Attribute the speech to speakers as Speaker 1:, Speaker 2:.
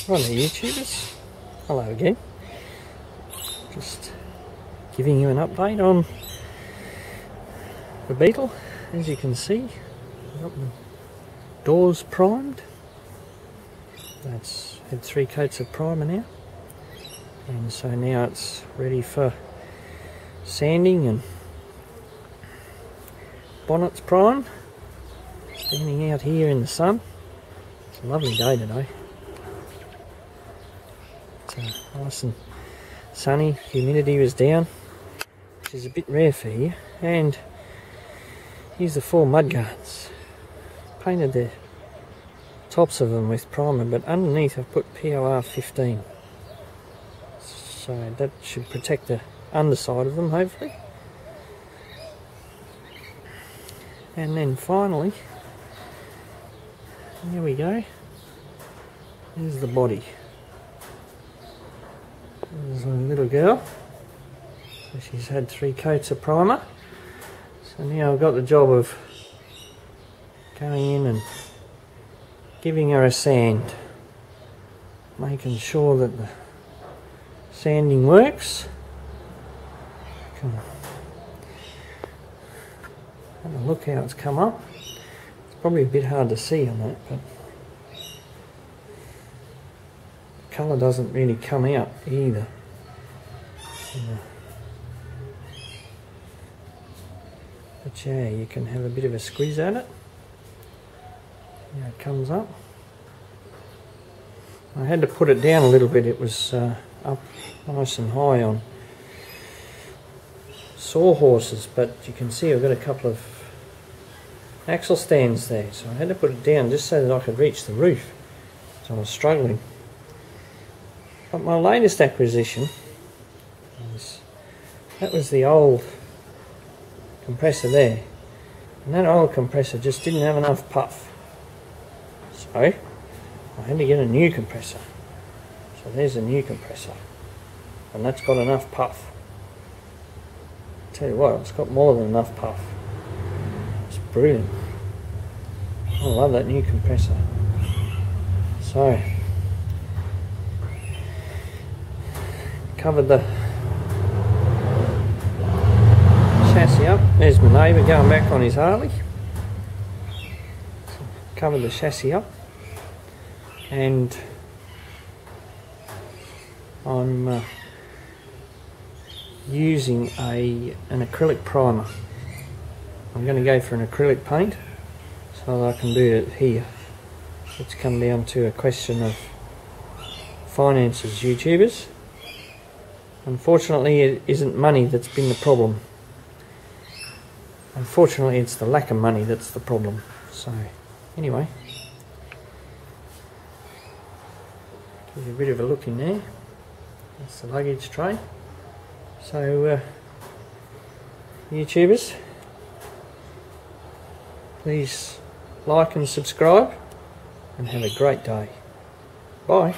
Speaker 1: Right there, YouTubers. Hello again. Just giving you an update on the Beetle. As you can see, I've got the doors primed. That's had 3 coats of primer now, and so now it's ready for sanding and bonnet's primed. Standing out here in the sun. It's a lovely day today. It's nice and sunny, humidity was down, which is a bit rare for here. And here's the 4 mudguards. Painted the tops of them with primer, but underneath I've put POR 15. So that should protect the underside of them, hopefully. And then finally, here we go. Here's the body. There's a little girl. So she's had 3 coats of primer. So now I've got the job of going in and giving her a sand. Making sure that the sanding works. Can have a look how it's come up. It's probably a bit hard to see on that, but the colour doesn't really come out either. But yeah, you can have a bit of a squeeze at it. Now it comes up. I had to put it down a little bit. It was up nice and high on sawhorses, but you can see I've got a couple of axle stands there, so I had to put it down just so that I could reach the roof. So I was struggling. But my latest acquisition that was the old compressor there, and that old compressor just didn't have enough puff, so I had to get a new compressor. So there's a new compressor, and that's got enough puff. Tell you what, it's got more than enough puff. It's brilliant. I love that new compressor. So covered the chassis up. There's my neighbour going back on his Harley. Covered the chassis up, and I'm using an acrylic primer. I'm going to go for an acrylic paint so that I can do it here. It's come down to a question of finances, YouTubers. Unfortunately, it isn't money that's been the problem. Unfortunately, it's the lack of money that's the problem. So, anyway, give you a bit of a look in there. That's the luggage tray. So, YouTubers, please like and subscribe, and have a great day. Bye.